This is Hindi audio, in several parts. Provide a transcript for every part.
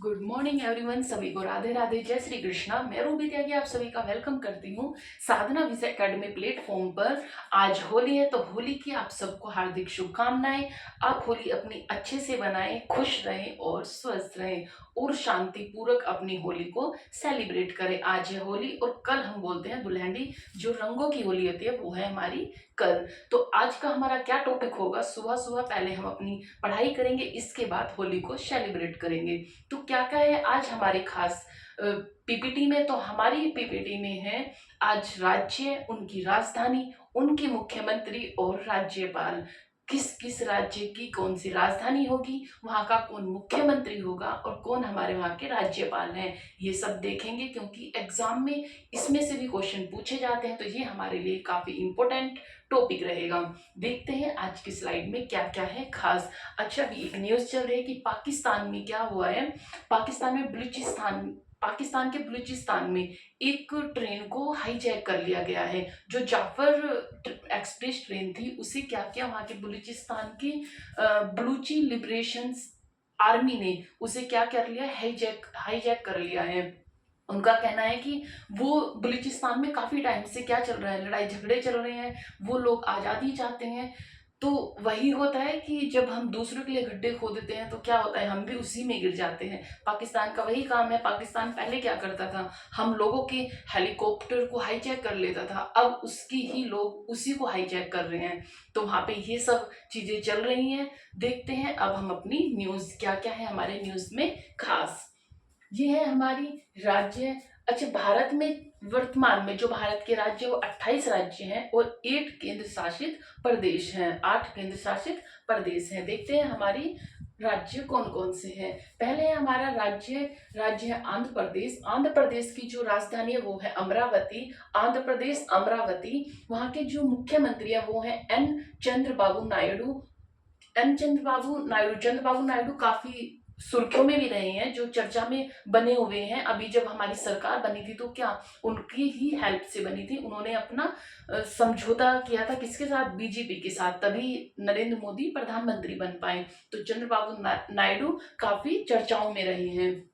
गुड मॉर्निंग एवरीवन, सभी को राधे राधे, जय श्री कृष्णा। मैं रूबी त्यागी आप सभी का वेलकम करती हूँ साधना विजय एकेडमी प्लेटफॉर्म पर। आज होली है तो होली की आप सबको हार्दिक शुभकामनाएं। आप होली अपनी अच्छे से बनाएं, खुश रहें और स्वस्थ रहें और शांति पूर्वक अपनी होली को सेलिब्रेट करें। आज है होली और कल हम बोलते हैं दुल्हन। जो रंगों की होली होती है वो है हमारी कल। तो आज का हमारा क्या टॉपिक होगा? सुबह सुबह पहले हम अपनी पढ़ाई करेंगे, इसके बाद होली को सेलिब्रेट करेंगे। तो क्या क्या है आज हमारे खास पीपीटी में? तो हमारी पीपीटी में है आज राज्य, उनकी राजधानी, उनके मुख्यमंत्री और राज्यपाल। किस किस राज्य की कौन सी राजधानी होगी, वहां का कौन मुख्यमंत्री होगा और कौन हमारे वहां के राज्यपाल हैं, ये सब देखेंगे। क्योंकि एग्जाम में इसमें से भी क्वेश्चन पूछे जाते हैं, तो ये हमारे लिए काफी इंपॉर्टेंट टॉपिक रहेगा। देखते हैं आज की स्लाइड में क्या क्या है खास। अच्छा, अभी एक न्यूज चल रही है कि पाकिस्तान में क्या हुआ है। पाकिस्तान के बलूचिस्तान में एक ट्रेन को हाईजैक कर लिया गया है। जो जाफर एक्सप्रेस ट्रेन थी उसे क्या किया, वहां के बलूचिस्तान की बलूची लिबरेशन आर्मी ने उसे क्या कर लिया, हाईजैक कर लिया है। उनका कहना है कि वो बलूचिस्तान में काफी टाइम से क्या चल रहा है, लड़ाई झगड़े चल रहे हैं, वो लोग आजादी चाहते हैं। तो वही होता है कि जब हम दूसरों के लिए गड्ढे खोदते हैं तो क्या होता है, हम भी उसी में गिर जाते हैं। पाकिस्तान का वही काम है। पाकिस्तान पहले क्या करता था, हम लोगों के हेलीकॉप्टर को हाईजैक कर लेता था, अब उसकी ही लोग उसी को हाईजैक कर रहे हैं। तो वहां पे ये सब चीजें चल रही हैं। देखते हैं अब हम अपनी न्यूज क्या क्या है हमारे न्यूज में खास। ये है हमारी राज्य। अच्छा, भारत में वर्तमान में जो भारत के राज्य वो 28 राज्य हैं और 8 केंद्र शासित प्रदेश हैं। 8 केंद्र शासित प्रदेश हैं। देखते हैं हमारी राज्य कौन कौन से हैं। पहले है हमारा राज्य है आंध्र प्रदेश। आंध्र प्रदेश की जो राजधानी है वो है अमरावती। आंध्र प्रदेश अमरावती। वहां के जो मुख्यमंत्री है वो है चंद्रबाबू नायडू। चंद्रबाबू नायडू काफी सुर्खियों में भी रहे हैं, जो चर्चा में बने हुए हैं। अभी जब हमारी सरकार बनी थी तो क्या उनकी ही हेल्प से बनी थी। उन्होंने अपना समझौता किया था किसके साथ, बीजेपी के साथ, तभी नरेंद्र मोदी प्रधानमंत्री बन पाए। तो चंद्रबाबू नायडू काफी चर्चाओं में रहे हैं।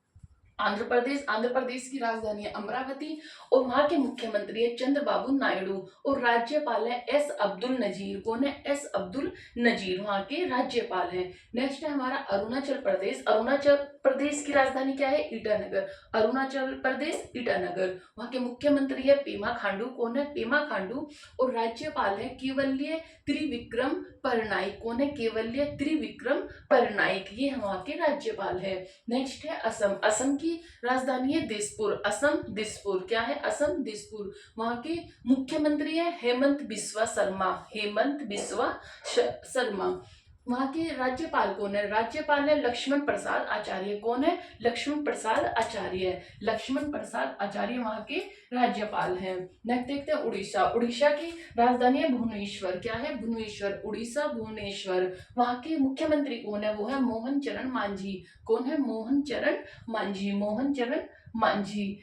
आंध्र प्रदेश की राजधानी है अमरावती और वहां के मुख्यमंत्री है चंद्रबाबू नायडू और राज्यपाल है एस अब्दुल नजीर। कौन है? एस अब्दुल नजीर वहां के राज्यपाल हैं। नेक्स्ट है हमारा अरुणाचल प्रदेश। अरुणाचल प्रदेश की राजधानी क्या है? ईटानगर। अरुणाचल प्रदेश ईटानगर। वहां के मुख्यमंत्री है पेमा खांडू। कौन है? पेमा खांडू। और राज्यपाल है केवल्य त्रिविक्रम परनाइक। कौन है? केवल्य त्रिविक्रम परनाइक। ये वहां के राज्यपाल है। नेक्स्ट है असम। असम की राजधानी है दिसपुर। असम दिसपुर। क्या है? असम दिसपुर। वहां के मुख्यमंत्री है हेमंत बिस्वा शर्मा। हेमंत बिस्वा शर्मा। वहां के राज्यपाल कौन है? राज्यपाल है लक्ष्मण प्रसाद आचार्य। कौन है? लक्ष्मण प्रसाद आचार्य। लक्ष्मण प्रसाद आचार्य वहां के राज्यपाल हैं। नेक्स्ट देखते हैं उड़ीसा। उड़ीसा की राजधानी है भुवनेश्वर। क्या है? भुवनेश्वर। उड़ीसा भुवनेश्वर। वहां के मुख्यमंत्री कौन है? वो है मोहन चरण मांझी। कौन है? मोहन चरण मांझी। मोहन चरण मांझी।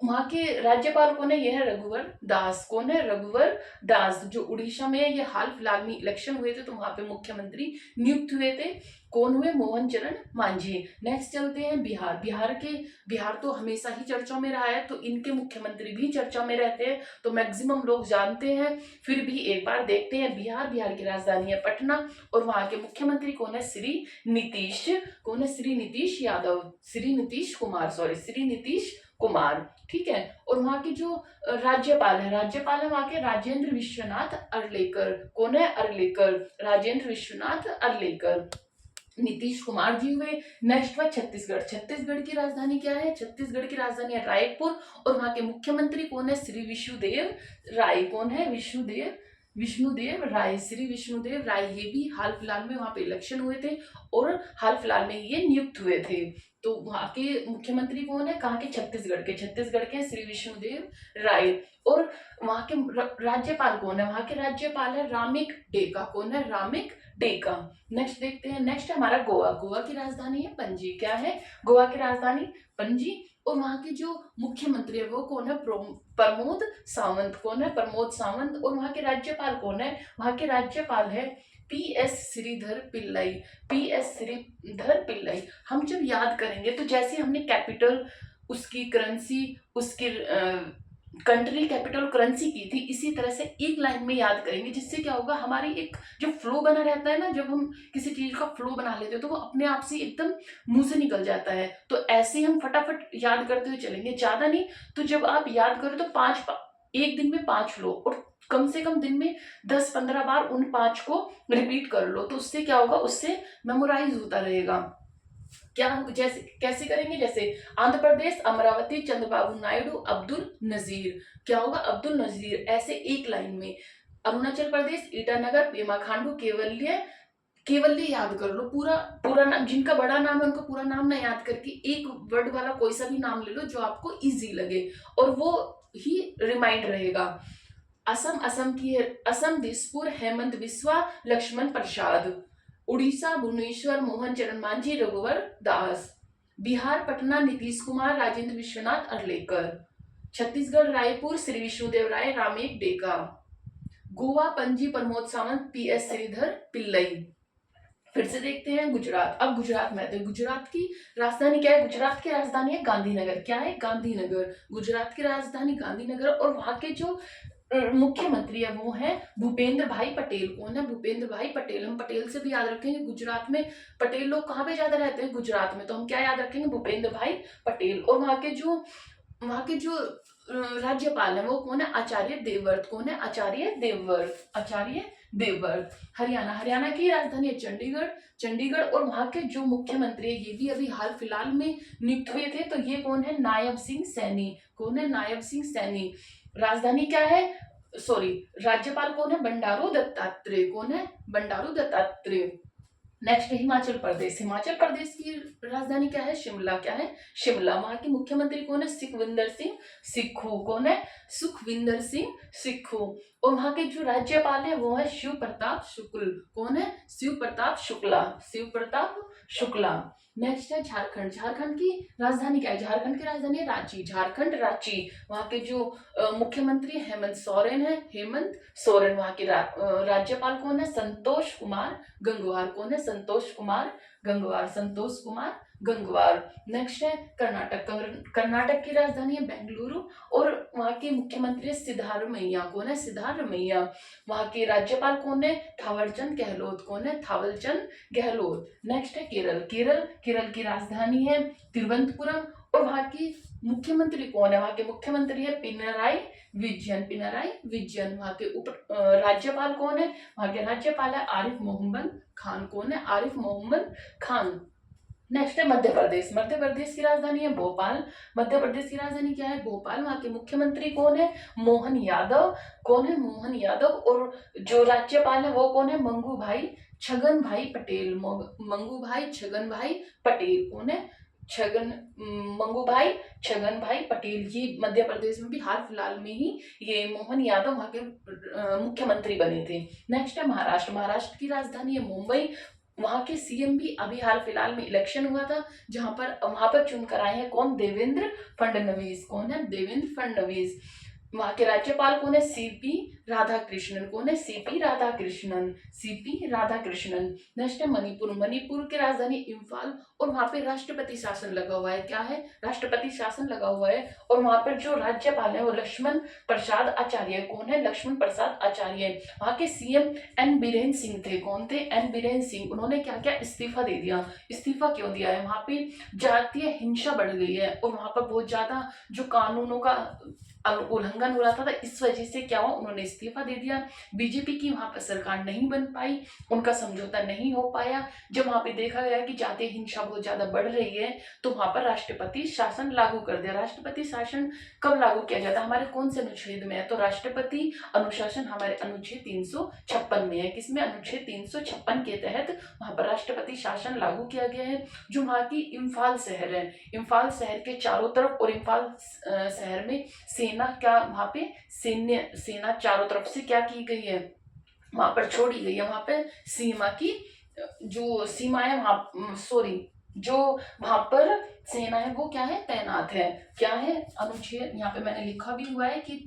वहां के राज्यपाल कौन है? यह है रघुवर दास। कौन है? रघुवर दास। जो उड़ीसा में ये हाल फिलहाल में इलेक्शन हुए थे तो वहां पे मुख्यमंत्री नियुक्त हुए थे। कौन हुए? मोहन चरण मांझी। नेक्स्ट चलते हैं बिहार। बिहार तो हमेशा ही चर्चा में रहा है, तो इनके मुख्यमंत्री भी चर्चा में रहते हैं, तो मैक्सिमम लोग जानते हैं। फिर भी एक बार देखते हैं। बिहार की राजधानी है पटना और वहां के मुख्यमंत्री कौन है? श्री नीतीश। कौन है? श्री नीतीश यादव। श्री नीतीश कुमार, सॉरी, श्री नीतीश कुमार। ठीक है। और वहां के जो राज्यपाल है वहां के राजेंद्र विश्वनाथ अर्लेकर। कौन है? अर्लेकर। राजेंद्र विश्वनाथ अर्लेकर। नीतीश कुमार जी हुए। नेक्स्ट हुआ छत्तीसगढ़। छत्तीसगढ़ की राजधानी क्या है? छत्तीसगढ़ की राजधानी है रायपुर और वहां के मुख्यमंत्री कौन है? श्री विष्णुदेव राय। कौन है? विष्णुदेव राय। श्री विष्णुदेव राय। ये भी हाल फिलहाल में वहां पे इलेक्शन हुए थे और हाल फिलहाल में ये नियुक्त हुए थे। तो वहां के मुख्यमंत्री कौन है? कहाँ के? छत्तीसगढ़ के श्री विष्णुदेव राय। और वहां के राज्यपाल कौन है? वहां के राज्यपाल है रामिक डेका। कौन है? रामिक डेका। नेक्स्ट देखते हैं। नेक्स्ट है हमारा गोवा। गोवा की राजधानी है पणजी। क्या है? गोवा की राजधानी पणजी। और वहां के जो मुख्यमंत्री है वो कौन है? प्रमोद सावंत। कौन है? प्रमोद सावंत। और वहां के राज्यपाल कौन है? वहां के राज्यपाल है PS श्रीधर पिल्लई, PS श्रीधर पिल्लई। हम जब याद करेंगे तो जैसे हमने कैपिटल, उसकी करेंसी, उसकी कंट्री कैपिटल करेंसी की थी, इसी तरह से एक लाइन में याद करेंगे, जिससे क्या होगा, हमारी एक जो फ्लो बना रहता है ना, जब हम किसी चीज का फ्लो बना लेते हैं तो वो अपने आप से एकदम मुंह से निकल जाता है। तो ऐसे हम फटाफट याद करते हुए चलेंगे, ज्यादा नहीं। तो जब आप याद करो तो एक दिन में 5 लो, और कम से कम दिन में 10-15 बार उन 5 को रिपीट कर लो, तो उससे क्या होगा, उससे मेमोराइज होता रहेगा। क्या हम जैसे कैसे करेंगे, जैसे आंध्र प्रदेश अमरावती चंद्रबाबू नायडू अब्दुल नजीर, क्या होगा, अब्दुल नजीर, ऐसे एक लाइन में। अरुणाचल प्रदेश ईटानगर पेमा खांडू केवल्य, केवल्य याद कर लो, पूरा पूरा नाम, जिनका बड़ा नाम है उनका पूरा नाम ना याद करके एक वर्ड वाला कोई सा भी नाम ले लो जो आपको इजी लगे और वो ही रिमाइंड रहेगा। असम, असम दिसपुर हेमंत बिस्वा लक्ष्मण प्रसाद। उड़ीसा भुवनेश्वर मोहन चरण मांझी रघुवर दास। बिहार पटना नीतीश कुमार राजेंद्र विश्वनाथ अर्लेकर। छत्तीसगढ़ रायपुर श्री विष्णुदेव राय रामेक डेका। गोवा पणजी प्रमोद सावंत PS श्रीधर पिल्लई। फिर से देखते हैं गुजरात। अब गुजरात में आते हैं। गुजरात की राजधानी क्या है, गुजरात की राजधानी है गांधीनगर। क्या है, गांधीनगर। गुजरात की राजधानी गांधीनगर, और वहां के जो मुख्यमंत्री है वो है भूपेंद्र भाई पटेल। कौन है, भूपेंद्र भाई पटेल। हम पटेल से भी याद रखेंगे, गुजरात में पटेल लोग कहाँ पे ज्यादा रहते हैं, गुजरात में, तो हम क्या याद रखेंगे, भूपेंद्र भाई पटेल। और वहां के जो राज्यपाल है वो कौन है, आचार्य देवव्रत। कौन है, आचार्य देवव्रत, आचार्य देवव्रत। हरियाणा, हरियाणा की राजधानी है चंडीगढ़, चंडीगढ़। और वहां के जो मुख्यमंत्री है, ये भी अभी हाल फिलहाल में नियुक्त हुए थे, तो ये कौन है, नायब सिंह सैनी। कौन है, नायब सिंह सैनी। राजधानी क्या है, सॉरी, राज्यपाल कौन है, बंडारू दत्तात्रेय। कौन है, बंडारू दत्तात्रेय। नेक्स्ट हिमाचल प्रदेश। हिमाचल प्रदेश की राजधानी क्या है, शिमला। क्या है, शिमला। वहां के मुख्यमंत्री कौन है, सुखविंदर सिंह सिक्खू। कौन है, सुखविंदर सिंह सिक्खू। और वहां के जो राज्यपाल है वो है शिव प्रताप शुक्ल। कौन है, शिव प्रताप शुक्ला, शिव प्रताप शुक्ला। नेक्स्ट है झारखंड। झारखंड की राजधानी क्या है, झारखंड की राजधानी है रांची, झारखंड रांची। वहां के जो मुख्यमंत्री हेमंत सोरेन है, हेमंत सोरेन। वहां के राज्यपाल कौन है, संतोष कुमार गंगवार। कौन है, संतोष कुमार गंगवार, संतोष कुमार गंगवार। नेक्स्ट है कर्नाटक। कर्नाटक की राजधानी है बेंगलुरु, और वहां के मुख्यमंत्री सिद्धारमैया। कौन है, सिद्धारमैया। वहां के राज्यपाल कौन है, थावरचंद गहलोत। कौन है, थावरचंद गहलोत। नेक्स्ट है केरल। केरल की राजधानी है तिरुवनंतपुरम, और वहां की मुख्यमंत्री कौन है, वहां के मुख्यमंत्री है पिनराई विजयन, पिनराई विजयन। वहां के राज्यपाल कौन है, वहां के राज्यपाल है आरिफ मोहम्मद खान। कौन है, आरिफ मोहम्मद खान। नेक्स्ट है मध्य प्रदेश। मध्य प्रदेश की राजधानी है भोपाल। मध्य प्रदेश की राजधानी क्या है, भोपाल। वहां के मुख्यमंत्री कौन है, मोहन यादव। कौन है, मोहन यादव। और जो राज्यपाल है वो कौन है, मंगू भाई छगन भाई पटेल, मंगू भाई छगन भाई पटेल। कौन है, छगन मंगू भाई छगन भाई पटेल। ये मध्य प्रदेश में भी हाल फिलहाल में ही ये मोहन यादव वहां के मुख्यमंत्री बने थे। नेक्स्ट है महाराष्ट्र। महाराष्ट्र की राजधानी है मुंबई। वहां के सीएम भी अभी हाल फिलहाल में इलेक्शन हुआ था, जहां पर वहां पर चुनकर आए हैं कौन, देवेंद्र फडणवीस। कौन है, देवेंद्र फडणवीस। वहां के राज्यपाल कौन है, सीपी राधाकृष्णन। कौन है, CP Radhakrishnan, CP Radhakrishnan. Next है मणिपुर। मणिपुर की राजधानी इम्फाल, और वहां पे राष्ट्रपति शासन लगा हुआ है। क्या है, राष्ट्रपति शासन लगा हुआ है। और वहां पर जो राज्यपाल है वो लक्ष्मण प्रसाद आचार्य। कौन है, लक्ष्मण प्रसाद आचार्य। वहां के सीएम एन बीरेन सिंह थे। कौन थे, एन बीरेन सिंह। उन्होंने क्या किया, इस्तीफा दे दिया। इस्तीफा क्यों दिया है, वहां पे जातीय हिंसा बढ़ गई है, और वहां पर बहुत ज्यादा जो कानूनों का उल्लंघन हो रहा था, इस वजह से क्या हुआ, उन्होंने इस्तीफा दे दिया। बीजेपी की वहां पर सरकार नहीं बन पाई, उनका समझौता नहीं हो पाया। जब वहां पे देखा गया कि जातीय हिंसा बहुत ज्यादा बढ़ रही है, तो वहां पर राष्ट्रपति शासन लागू कर दिया। राष्ट्रपति शासन कब लागू किया जाता है, हमारे कौन से अनुच्छेद में है, तो राष्ट्रपति अनुशासन हमारे अनुच्छेद 356 में है। किसमें, अनुच्छेद 356 के तहत वहां पर राष्ट्रपति शासन लागू किया गया है। जो वहां की इम्फाल शहर है, इम्फाल शहर के चारों तरफ, और इम्फाल शहर में सेना क्या, वहां पे सेना चारों तरफ से क्या की गई है, वहां पर छोड़ी गई है। वहां पे सीमा की जो सीमा है, वहां सॉरी जो वहां पर सेना है वो क्या है, तैनात है। क्या है, अनुच्छेद यहाँ पे मैंने लिखा भी हुआ है कि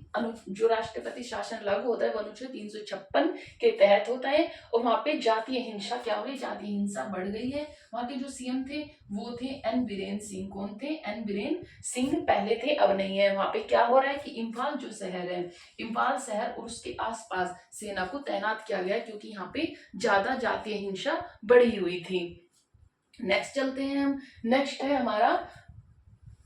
जो राष्ट्रपति शासन लागू होता है वो अनुच्छेद 356 के तहत होता है। और वहां पे जातीय हिंसा क्या हो रही, जातीय हिंसा बढ़ गई है। वहां के जो सीएम थे वो थे एन बीरेन सिंह। कौन थे, एन बीरेन सिंह पहले थे, अब नहीं है। वहां पे क्या हो रहा है कि इम्फाल जो शहर है, इम्फाल शहर और उसके आसपास सेना को तैनात किया गया क्योंकि यहाँ पे ज्यादा जातीय हिंसा बढ़ी हुई थी। नेक्स्ट चलते हैं हम। नेक्स्ट है हमारा,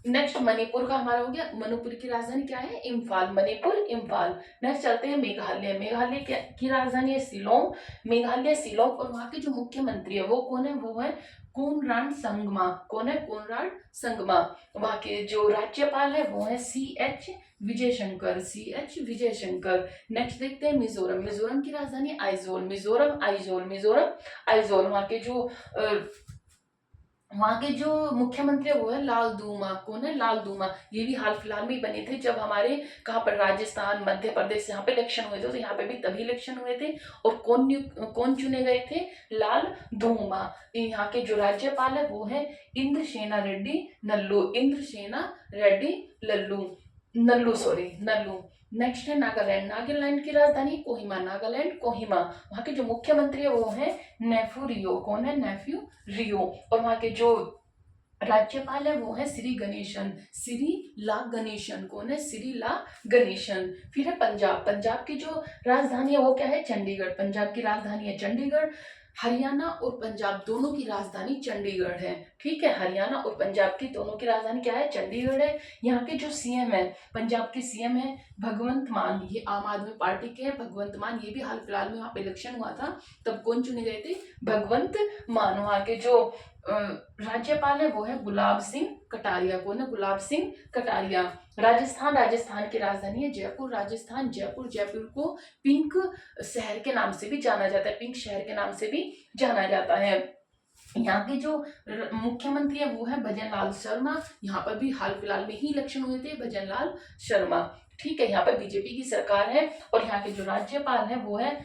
नेक्स्ट मणिपुर का हमारा हो गया। मणिपुर की राजधानी क्या है, इम्फाल। मणिपुर, इम्फाल। नेक्स्ट चलते हैं मेघालय। मेघालय की राजधानी है शिलोंग। मेघालय शिलोंग। और वहां के जो मुख्यमंत्री है वो कौन है, वो है कोनराड संगमा। कौन है, कोनराड संगमा। वहां के जो राज्यपाल है वो है C H Vijayshankar, C H Vijayshankar. Next देखते हैं मिजोरम। मिजोरम की राजधानी आइजोल। मिजोरम, आइजोल, मिजोरम, आइजोल। वहां के जो मुख्यमंत्री है वो है लाल दूमा। कौन है, लाल दूमा। ये भी हाल फिलहाल में ही बने थे जब हमारे कहाँ पर राजस्थान, मध्य प्रदेश यहाँ पे इलेक्शन हुए थे, तो यहाँ पे भी तभी इलेक्शन हुए थे। और कौन चुने गए थे, लाल दूमा। यहाँ के जो राज्यपाल है वो है इंद्रसेना रेड्डी नल्लू। इंद्रसेना रेड्डी लल्लू, नल्लू, सॉरी, नल्लू। नेक्स्ट है नागालैंड। नागालैंड की राजधानी कोहिमा। नागालैंड, कोहिमा। वहां के जो मुख्यमंत्री है वो है नेफ्यू रियो। कौन है, नेफ्यू रियो। और वहां के जो राज्यपाल है वो है श्री गणेशन, श्री ला गणेशन। कौन है, श्री ला गणेशन। फिर है पंजाब। पंजाब की जो राजधानी है वो क्या है, चंडीगढ़। पंजाब की राजधानी है चंडीगढ़। हरियाणा और पंजाब दोनों की राजधानी चंडीगढ़ है। ठीक है, हरियाणा और पंजाब की दोनों की राजधानी क्या है, चंडीगढ़ है। यहाँ के जो सीएम है, पंजाब के सीएम है भगवंत मान। ये आम आदमी पार्टी के हैं भगवंत मान। ये भी हाल फिलहाल में वहां पे इलेक्शन हुआ था, तब कौन चुने गए थे, भगवंत मान। वहां के जो राज्यपाल है वो है गुलाब सिंह कटारिया। कौन है, गुलाब सिंह कटारिया। राजस्थान। राजस्थान की राजधानी है जयपुर। राजस्थान, जयपुर। जयपुर को पिंक शहर के नाम से भी जाना जाता है, पिंक शहर के नाम से भी जाना जाता है। यहाँ के जो मुख्यमंत्री है वो है भजन लाल शर्मा। यहाँ पर भी हाल फिलहाल में ही इलेक्शन हुए थे, भजन लाल शर्मा। ठीक है, यहाँ पर बीजेपी की सरकार है। और यहाँ के जो राज्यपाल है वो है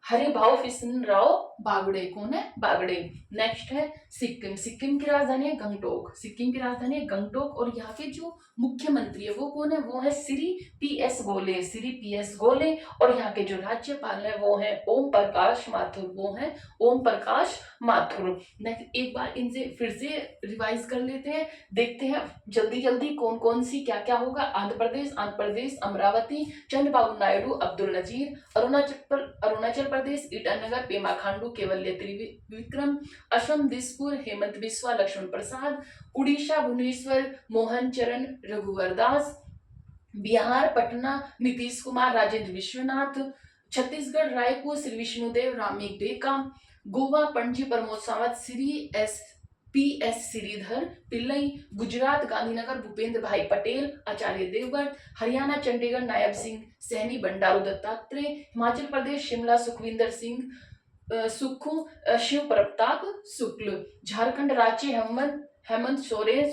हरिभाऊ कृष्ण राव बागड़े। कौन है, बागड़े। नेक्स्ट है सिक्किम। सिक्किम की राजधानी है गंगटोक। सिक्किम की राजधानी है गंगटोक। और यहाँ के जो मुख्यमंत्री है वो कौन है, वो है श्री पी एस गोले, श्री पी एस गोले। और यहाँ के जो राज्यपाल है वो है ओम प्रकाश माथुर। वो है ओम प्रकाश माथुर। नेक्स्ट एक बार इनसे फिर से रिवाइज कर लेते हैं, देखते हैं जल्दी जल्दी कौन कौन सी क्या क्या होगा। आंध्र प्रदेश अमरावती, चंद्रबाबू नायडू, अब्दुल नजीर। अरुणाचल प्रदेश ईटानगर, पेमा खांडू, केवल्य त्रिविक्रम। असम दिसपुर, हेमंत बिस्वा, लक्ष्मण प्रसाद। Orissa Bhubaneswar, Mohan Charan Raghubar Das. Bihar Patna, Nitish Kumar, Rajendra Vishwanath. Chhattisgarh Raipur, Shri Vishnudev Ramen Deka. Goa Panaji Pramod Sawant, Shri S P S Sreedharan Pillai. Gujarat Gandhinagar, Bhupendra bhai Patel, Acharya Devvrat. Haryana Chandigarh, Nayab Singh Saini, Bandaru Dattatreya. Himachal Pradesh Shimla, Sukhvinder Singh Sukhu, Shiv Pratap Shukla. Jharkhand Ranchi, Hemant Soren,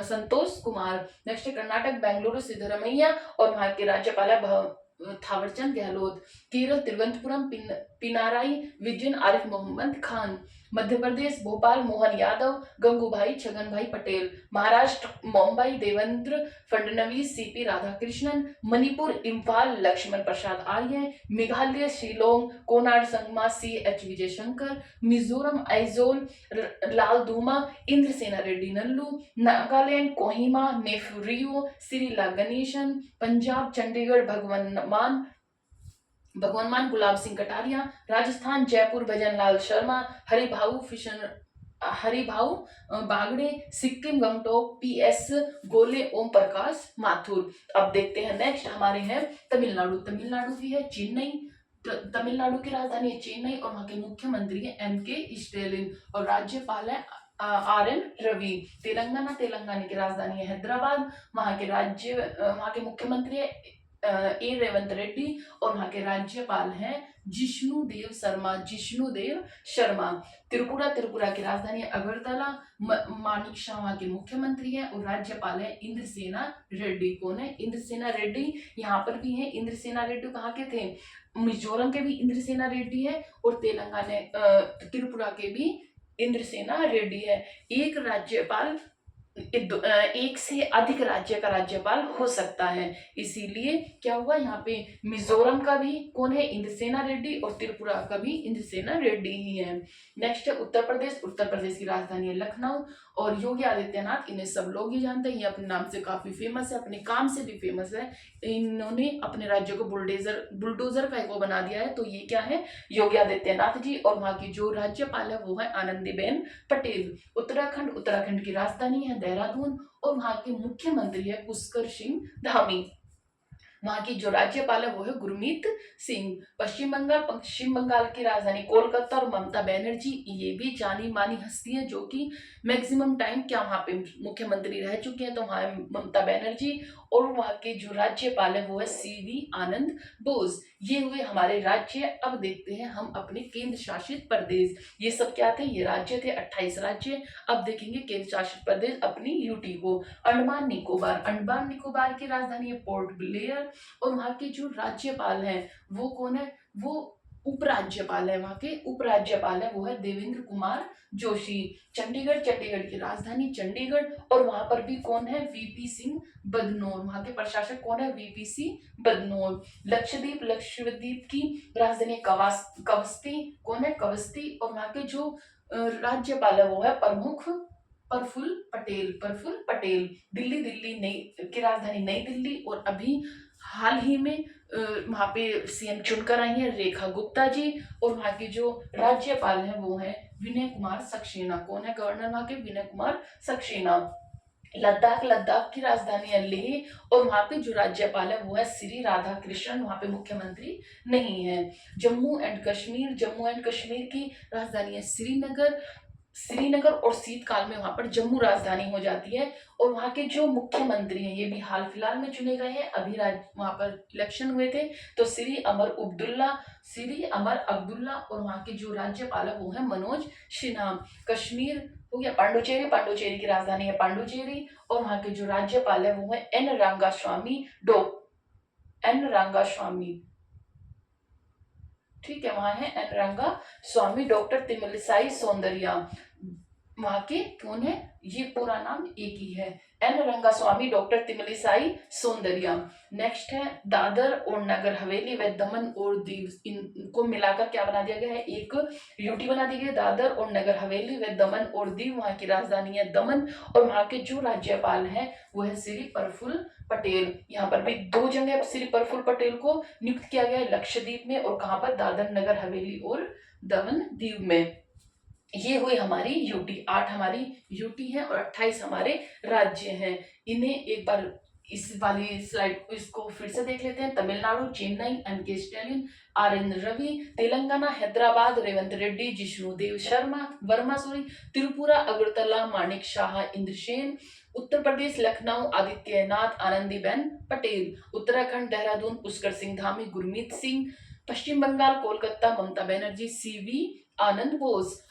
Santosh Kumar. Next Karnataka Bengaluru, Siddaramaiah. और वहां के राज्यपाल है Thaawarchand Gehlot. Kerala Thiruvananthapuram, Pinarayi Vijayan, Arif Mohammad Khan. Madhya Pradesh Bhopal, Mohan Yadav, Gangubhai Chhaganbhai Patel. Maharashtra Mumbai, Devendra Fadnavis, C P Radhakrishnan. Manipur Imphal, Laxman Prasad Arya. Meghalaya Shillong, Conrad Sangma, C H Vijayashankar. Mizoram Aizawl, Lal Duhoma, Indrasena Reddy Nallu. Nagaland Kohima, Neiphiu Rio, Shrila Ganesan. Punjab Chandigarh, Bhagwan Mann Gulab Singh Kataria. Rajasthan Jaipur, Bhajan Lal Sharma. Haribhau Bagde. Sikkim Gangtok, P S Golay, Om प्रकाश माथुर। अब देखते हैं नेक्स्ट हमारे हैं तमिलनाडु। तमिलनाडु की है चेन्नई। तमिलनाडु की राजधानी है चेन्नई। और वहां के मुख्यमंत्री है एम के स्टेलिन। और राज्यपाल है आर एन रवि। तेलंगाना की राजधानी है हैदराबाद। वहां के मुख्यमंत्री है ए रेवंत रेड्डी। और वहां के राज्यपाल हैं जिष्णुदेव शर्मा। त्रिपुरा की राजधानी है अगरतला। मानिक शाह वहां के मुख्यमंत्री हैं। और राज्यपाल है इंद्रसेना रेड्डी। कौन है, इंद्रसेना रेड्डी। यहाँ पर भी है इंद्रसेना रेड्डी। कहाँ के थे, मिजोरम के भी इंद्रसेना रेड्डी है। और त्रिपुरा के भी इंद्रसेना रेड्डी है। एक राज्यपाल एक से अधिक राज्य का राज्यपाल हो सकता है। इसीलिए क्या हुआ, यहाँ पे मिजोरम का भी कौन है, इंद्रसेना रेड्डी, और त्रिपुरा का भी इंद्रसेना रेड्डी ही है। नेक्स्ट है उत्तर प्रदेश। उत्तर प्रदेश की राजधानी है लखनऊ, और योगी आदित्यनाथ, इन्हें सब लोग ही जानते हैं, ये अपने नाम से काफी फेमस है, अपने काम से भी फेमस है। इन्होंने अपने राज्य को बुलडोजर का एक वो बना दिया है। तो ये क्या है, योगी आदित्यनाथ जी। और वहाँ की जो राज्यपाल है वो है आनंदीबेन पटेल। उत्तराखंड की राजधानी है देहरादून, और वहाँ के मुख्यमंत्री है पुष्कर सिंह धामी। वहाँ की जो राज्यपाल है वो है गुरमीत सिंह। पश्चिम बंगाल की राजधानी कोलकाता, और ममता बनर्जी, ये भी जानी मानी हस्ती है, जो कि मैक्सिमम टाइम क्या वहाँ पे मुख्यमंत्री रह चुके हैं। तो वहाँ है ममता बनर्जी, और वहाँ के जो राज्यपाल है वो है सीवी आनंद बोस। ये हुए हमारे राज्य। अब देखते हैं हम अपने केंद्र शासित प्रदेश। ये सब क्या थे, ये राज्य थे, 28 राज्य। अब देखेंगे केंद्र शासित प्रदेश अपनी यूटी को। अंडमान निकोबार की राजधानी है पोर्ट ब्लेयर, और वहाँ के जो राज्यपाल हैं वो कौन है, वो उपराज्यपाल है। वहाँ के उपराज्यपाल है वो है देवेंद्र कुमार जोशी। चंडीगढ़ की राजधानी चंडीगढ़, और वहां पर भी कौन है, वीपी सिंह बदनोर। वहां के प्रशासक कौन है, वीपी सिंह बदनोर। लक्षद्वीप की राजधानी कवस्ती, कौन है, कवस्ती, और वहां के जो राज्यपाल है वो है प्रफुल्ल पटेल। दिल्ली नई की राजधानी नई दिल्ली, और अभी हाल ही में वहां पे सीएम चुनकर आई है रेखा गुप्ता जी। और वहां के जो राज्यपाल हैं वो है विनय कुमार सक्सेना। कौन है गवर्नर वहां के, विनय कुमार सक्सेना। लद्दाख की राजधानी है लेह, और वहां पे जो राज्यपाल है वो है श्री राधा कृष्णन। वहां पे मुख्यमंत्री नहीं है। जम्मू एंड कश्मीर की राजधानी है श्रीनगर, और शीतकाल में वहां पर जम्मू राजधानी हो जाती है। और वहां के जो मुख्यमंत्री हैं ये भी हाल फिलहाल में चुने गए हैं, अभी वहां पर इलेक्शन हुए थे। तो श्री अमर अब्दुल्ला, और वहां के जो राज्यपाल है वो है मनोज सिन्हा। कश्मीर हो गया पांडुचेरी की राजधानी है पांडुचेरी, और वहां के जो राज्यपाल है वो है एन रंगास्वामी। ठीक है, वहां है एन रंगा स्वामी। डॉक्टर तिमिलिसाई सौंदर्या, वहां के कौन है, ये पूरा नाम एक ही है, N Rangaswamy doctor Tamilisai Soundarya. Next है दादर और नगर हवेली व दमन और दीव, इनको मिलाकर क्या बना दिया गया है, एक यूटी बना दी गई है, दादर और नगर हवेली व दमन और दीव। वहां की राजधानी है दमन, और वहां के जो राज्यपाल हैं वो है श्री प्रफुल्ल पटेल। यहाँ पर भी 2 जगह श्री प्रफुल्ल पटेल को नियुक्त किया गया है, लक्षद्वीप में, और कहाँ पर, दादर नगर हवेली और दमन दीव में। ये हुई हमारी यूटी। 8 हमारी यूटी है और 28 हमारे राज्य हैं। इन्हें एक बार इस वाली स्लाइड को इसको फिर से देख लेते हैं। Tamil Nadu Chennai M K. Stalin, R N. Ravi. Telangana Hyderabad Revanth Reddy, Jishnu Dev Varma Tripura Agartala Manik Saha Indrasena. Uttar Pradesh Lucknow Adityanath Anandiben Patel. Uttarakhand Dehradun Pushkar Singh Dhami Gurmeet Singh. Paschim Bengal Kolkata Mamata Banerjee C V Ananda Bose.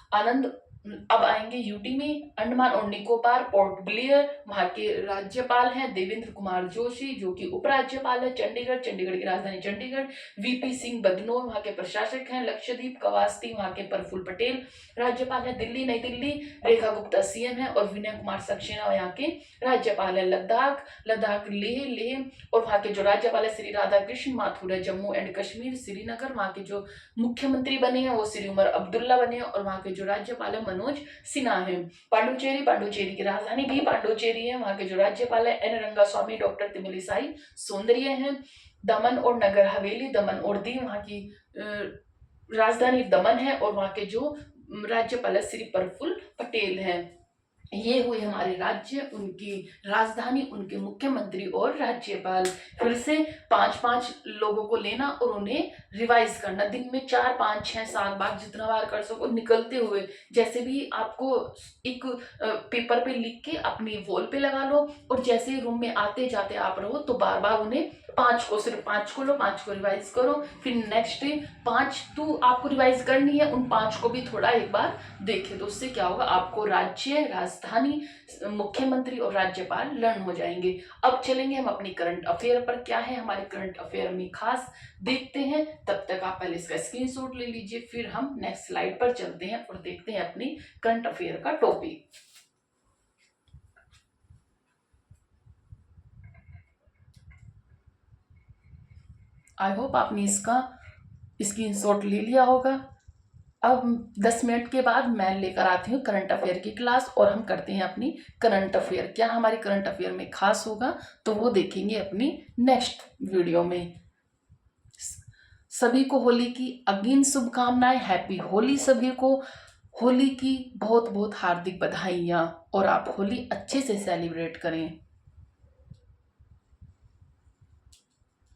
अब आएंगे यूटी में। अंडमान और निकोबार पोर्ट ब्लेयर, वहां के राज्यपाल हैं देवेंद्र कुमार जोशी, जो कि उपराज्यपाल है चंडीगढ़ की राजधानी चंडीगढ़। वीपी सिंह बदनोर वहां के प्रशासक हैं। लक्षद्वीप कवास्ती वहां के प्रफुल्ल पटेल राज्यपाल है। दिल्ली नई दिल्ली रेखा गुप्ता सीएम है, और विनय कुमार सक्सेना यहाँ के राज्यपाल है। लद्दाख लेह, और वहां के जो राज्यपाल है श्री राधा कृष्ण माथुर है। जम्मू एंड कश्मीर श्रीनगर, वहां के जो मुख्यमंत्री बने हैं वो श्री उमर अब्दुल्ला बने हैं, और वहां के जो राज्यपाल है मनोज सिन्हा है। पांडुचेरी की राजधानी भी पांडुचेरी है। वहां के जो राज्यपाल है एन रंगास्वामी डॉक्टर तिमिलिसाई सौंदर्य है। दमन और नगर हवेली दमन और दीव, वहां की राजधानी दमन है, और वहां के जो राज्यपाल है श्री प्रफुल्ल पटेल है। ये हुए हमारे राज्य, उनकी राजधानी, उनके मुख्यमंत्री और राज्यपाल। फिर से 5-5 लोगों को लेना और उन्हें रिवाइज करना, दिन में 4, 5, 6, 7 बार, जितना बार कर सको निकलते हुए। जैसे भी आपको एक पेपर पे लिख के अपनी वॉल पे लगा लो, और जैसे रूम में आते जाते आप रहो तो बार बार उन्हें 5 को, सिर्फ 5 को लो, 5 को रिवाइज करो, फिर नेक्स्ट डे 5 तो आपको रिवाइज करनी है, उन 5 को भी थोड़ा एक बार देखें। तो उससे क्या होगा, आपको राज्य, राजधानी, मुख्यमंत्री और राज्यपाल लर्न हो जाएंगे। अब चलेंगे हम अपनी करंट अफेयर पर। क्या है हमारे करंट अफेयर में खास, देखते हैं। तब तक आप पहले इसका स्क्रीनशॉट ले लीजिए, फिर हम नेक्स्ट स्लाइड पर चलते हैं और देखते हैं अपनी करंट अफेयर का टॉपिक। आई होप आपने इसका स्क्रीनशॉट ले लिया होगा। अब 10 मिनट के बाद मैं लेकर आती हूँ करंट अफेयर की क्लास और हम करते हैं अपनी करंट अफेयर। क्या हमारी करंट अफेयर में खास होगा तो वो देखेंगे अपनी नेक्स्ट वीडियो में। सभी को होली की अगेन शुभकामनाएं, हैप्पी होली सभी को। होली की बहुत बहुत हार्दिक बधाइयाँ और आप होली अच्छे से सेलिब्रेट करें।